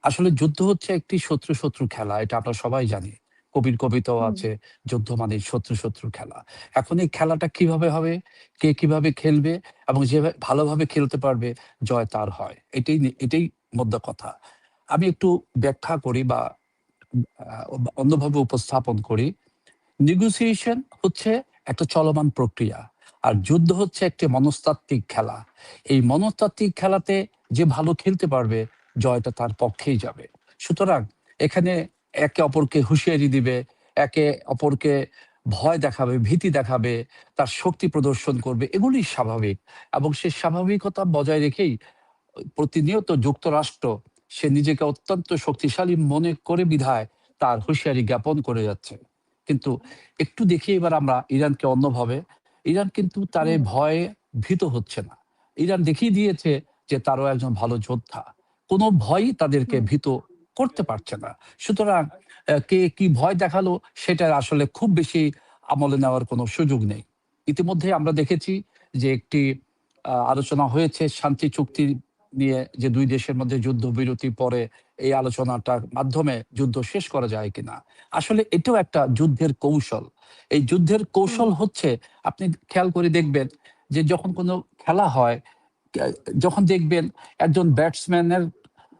আসলে যুদ্ধ হচ্ছে একটি শত্রু শত্রু খেলা, এটা আমরা সবাই জানি। কবির কবিতাও হুম, আছে, যুদ্ধ মানে শত্রু শত্রু খেলা। এখন এই খেলাটা কিভাবে হবে, কে কিভাবে খেলবে এবং যে ভালোভাবে খেলতে পারবে জয় তার হয়, এটাই মোদ্দা কথা। আমি একটু ব্যাখ্যা করি বা অন্যভাবে উপস্থাপন করি। নেগোসিয়েশন হচ্ছে একটা চলমান প্রক্রিয়া, আর যুদ্ধ হচ্ছে একটি মনস্তাত্ত্বিক খেলা। এই মনস্তাত্ত্বিক খেলাতে যে ভালো খেলতে পারবে জয়টা তার পক্ষেই যাবে। সুতরাং এখানে একে অপরকে হুঁশিয়ারি দিবে, একে অপরকে ভয় দেখাবে, ভীতি দেখাবে, তার শক্তি প্রদর্শন করবে, এগুলি স্বাভাবিক। এবং সে স্বাভাবিকতা বজায় রেখেই প্রতিনিয়ত যুক্তরাষ্ট্র সে নিজেকে অত্যন্ত শক্তিশালী মনে করে বিধায় তার হুঁশিয়ারি জ্ঞাপন করে যাচ্ছে। কিন্তু একটু দেখি এবার আমরা ইরানকে অন্যভাবে। ইরান কিন্তু তার এই হুম, ভয়ে ভীত হচ্ছে না। ইরান দেখিয়ে দিয়েছে যে তারও একজন ভালো যোদ্ধা। কোনো ভয়ই তাদেরকে হুম, ভীত করতে পারছে না। সুতরাং কে কি ভয় দেখালো সেটার আসলে খুব বেশি আমলে নেওয়ার কোনো সুযোগ নেই। ইতিমধ্যে আমরা দেখেছি যে একটি আলোচনা হয়েছে শান্তি চুক্তি নিয়ে, যে দুই দেশের মধ্যে যুদ্ধবিরতি পরে এই আলোচনাটার মাধ্যমে যুদ্ধ শেষ করা যায় কিনা। আসলে এটাও একটা যুদ্ধের কৌশল। এই যুদ্ধের হুম, কৌশল হচ্ছে, আপনি খেয়াল করে দেখবেন যে যখন কোনো খেলা হয়, যখন দেখবেন একজন ব্যাটসম্যানের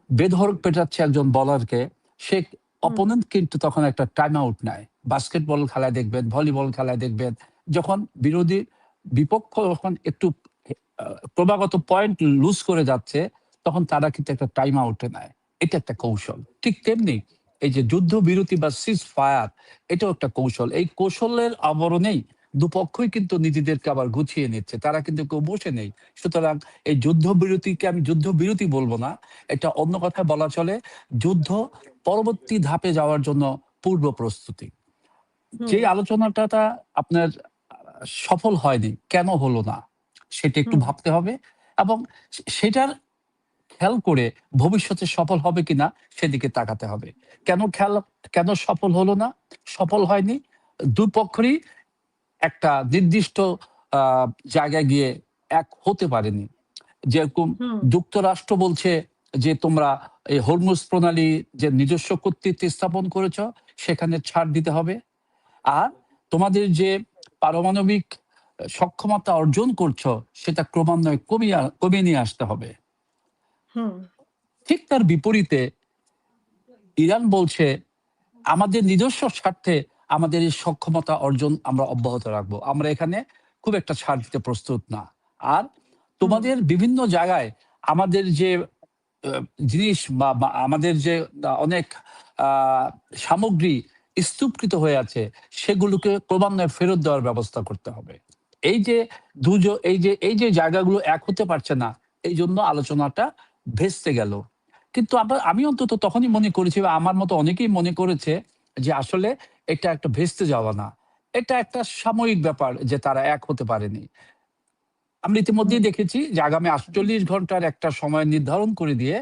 বেধড়ক পেটাচ্ছে একজন বলারকে, সে হুম, অপোনেন্ট কিন্তু তখন একটা টাইম আউট নেয়। বাস্কেটবল খেলায় দেখবেন, ভলিবল খেলায় দেখবেন, যখন বিরোধী বিপক্ষ যখন একটু ক্রমাগত পয়েন্ট লুজ করে যাচ্ছে, তখন তারা কিন্তু একটা টাইম আউটে নেয়। এটা একটা কৌশল। ঠিক তেমনি এই যে যুদ্ধবিরতি বা সিজ ফায়ার, এটাও একটা কৌশল। এই কৌশলের আবরণেই দুপক্ষই কিন্তু নিজেদেরকে আবার গুছিয়ে নিচ্ছে, তারা কিন্তু কেউ বসে নেই। সুতরাং এই যুদ্ধবিরতিকে আমি যুদ্ধবিরতি বলবো না, এটা অন্য কথায় বলা চলে যুদ্ধ পরবর্তী ধাপে যাওয়ার জন্য পূর্ব প্রস্তুতি। হুম, যে আলোচনাটা আপনার সফল হয়নি, কেন হলো না সেটা একটু হুম, ভাবতে হবে, এবং সেটার খেয়াল করে ভবিষ্যতে সফল হবে কিনা সেদিকে তাকাতে হবে। কেন খেয়াল, কেন সফল হলো না, সফল হয়নি, দুই পক্ষেরই একটা নির্দিষ্ট জায়গায় গিয়ে এক হতে পারেনি। যেরকম হুম, যুক্তরাষ্ট্র বলছে যে তোমরা এই হরমুজ প্রণালী যে নিজস্ব কর্তৃত্ব স্থাপন করেছ সেখানে ছাড় দিতে হবে, আর তোমাদের যে পারমাণবিক সক্ষমতা অর্জন করছো সেটা ক্রমান্বয়ে কমিয়ে নিয়ে আসতে হবে। হুম, ঠিক তার বিপরীতে ইরান বলছে আমাদের নিজস্ব স্বার্থে আমাদের এই সক্ষমতা অর্জন আমরা অব্যাহত রাখবো, আমরা এখানে খুব একটা ছাড় দিতে প্রস্তুত না। আর হুম, তোমাদের বিভিন্ন জায়গায় আমাদের যে জিনিস বা আমাদের যে অনেক আহ, সামগ্রী স্তূপকৃত হয়ে আছে, সেগুলোকে ক্রমান্বয়ে ফেরত দেওয়ার ব্যবস্থা করতে হবে। এই যে এই যে জায়গাগুলো এক হতে পারছে না, এই জন্য আলোচনাটা ভেস্তে গেল। কিন্তু আমি অন্তত তখনই মনে করেছি, বা আমার মতো অনেকেই মনে করেছে, যে আসলে এটা একটা ভেস্তে যাওয়া না, এটা একটা সাময়িক ব্যাপার যে তারা এক হতে পারেনি। আমরা হুম, ইতিমধ্যেই দেখেছি যে আগামী ৪৮ ঘন্টার একটা সময় নির্ধারণ করে দিয়ে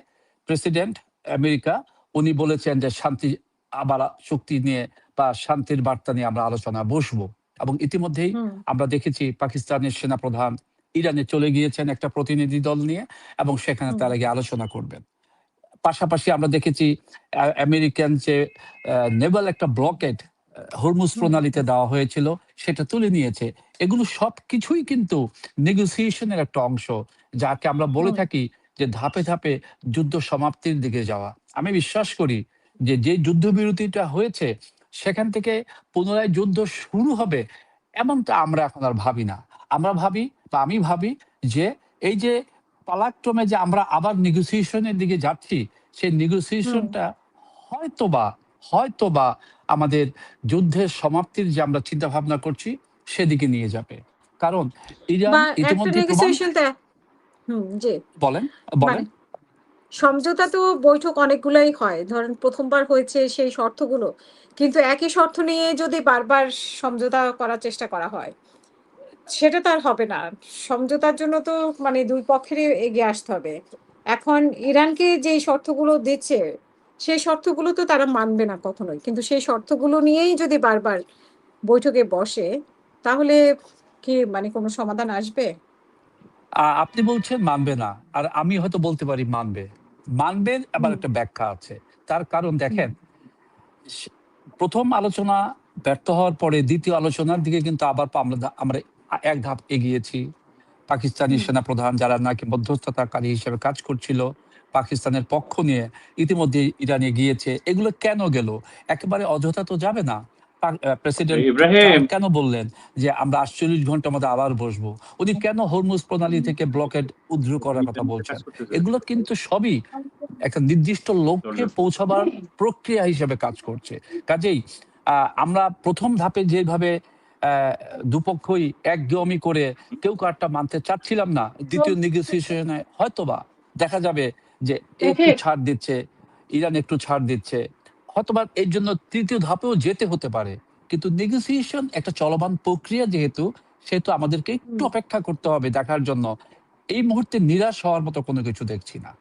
প্রেসিডেন্ট আমেরিকা উনি বলেছেন যে শান্তি আবার চুক্তি নিয়ে বা শান্তির বার্তা নিয়ে আমরা আলোচনা বসবো। এবং ইতিমধ্যেই হুম, আমরা দেখেছি পাকিস্তানের সেনাপ্রধান ইরানে চলে গিয়েছেন একটা প্রতিনিধি দল নিয়ে, এবং সেখানে হুম, তারা গিয়ে আলোচনা করবেন। পাশাপাশি আমরা দেখেছি আমেরিকান যে নেভাল একটা ব্লকেড হরমুজ হুম, প্রণালীতে দেওয়া হয়েছিল সেটা তুলে নিয়েছে। এগুলো সবকিছুই কিন্তু নেগোসিয়েশনের একটা অংশ, যাকে আমরা বলে হুম, থাকি যে ধাপে ধাপে যুদ্ধ সমাপ্তির দিকে যাওয়া। আমি বিশ্বাস করি যে যে যুদ্ধবিরতিটা হয়েছে সেখান থেকে পুনরায় যুদ্ধ শুরু হবে এমনটা আমরা এখন আর ভাবি না। আমরা ভাবি, বা আমি ভাবি, যে এই যে পালাক্রমে যে আমরা আবার নেগোসিয়েশনের দিকে যাচ্ছি, সেই হুম। নেগোসিয়েশনটা হয়তোবা হয়তোবা আমাদের যুদ্ধের সমাপ্তির যে আমরা চিন্তা ভাবনা করছি সেদিকে নিয়ে যাবে। কারণ বা ইরান একটা ইতিমধ্যে প্রমাণ। নেগোসিয়েশন জি, বলেন, মানে বলেন। সমঝোতা তো বৈঠক অনেকগুলাই হয়। ধরেন ১ম বার হয়েছে সেই শর্তগুলো। কিন্তু একই শর্ত নিয়ে যদি বারবার সমঝোতা করার চেষ্টা করা হয়, সেটা তো আর হবে না। সমঝোতার জন্য তো মানে ২ পক্ষেরই এগিয়ে আসতে হবে। এখন ইরানকে যেই শর্তগুলো দিচ্ছে, সেই শর্তগুলো তো তারা মানবে না কখনোই। কিন্তু সেই শর্তগুলো নিয়েই যদি বারবার বৈঠকে বসে, তাহলে কি মানে কোনো সমাধান আসবে? আপনি বলছেন মানবে না, আর আমি হয়তো বলতে পারি মানবে। মানবের আবার হুম, একটা ব্যাখ্যা আছে। তার কারণ দেখেন, সে প্রথম আলোচনা ব্যর্থ হওয়ার পরে দ্বিতীয় আলোচনার দিকে কিন্তু আবার আমরা এক ধাপ এগিয়েছি। পাকিস্তানি হুম, সেনাপ্রধান যারা নাকি মধ্যস্থতাকারী হিসেবে কাজ করছিল, পাকিস্তানের পক্ষ নিয়ে ইতিমধ্যে ইরানে গিয়েছে। এগুলো কেন গেল? একেবারে অযথা তো যাবে না। প্রেসিডেন্ট ট্রাম্প ইব্রাহিম, কেন বললেন যে আমরা ৪৮ ঘন্টার মধ্যে আবার বসবো? উনি কেন হরমুজ প্রণালী থেকে ব্লকেড উদ্ধার করার কথা মিনিটে কাজ বলছেন? করতেছে। এগুলো কিন্তু সবই একটা নির্দিষ্ট লক্ষ্যে দরজা পৌঁছাবার প্রক্রিয়া হিসেবে কাজ করছে। কাজেই আমরা প্রথম ধাপে যেভাবে দুপক্ষই একদমই করে কেউ কারটা মানতে চাচ্ছিলাম না, দ্বিতীয় নেগোসিয়েশনে হয়তোবা দেখা যাবে যে একটু ছাড় দিচ্ছে, ইরান একটু ছাড় দিচ্ছে। হয়তোবা এর জন্য তৃতীয় ধাপেও যেতে হতে পারে। কিন্তু নেগোসিয়েশন একটা চলমান প্রক্রিয়া যেহেতু, সেহেতু আমাদেরকে একটু হুম। অপেক্ষা করতে হবে দেখার জন্য। এই মুহূর্তে নিরাশ হওয়ার মতো কোনো কিছু দেখছি না।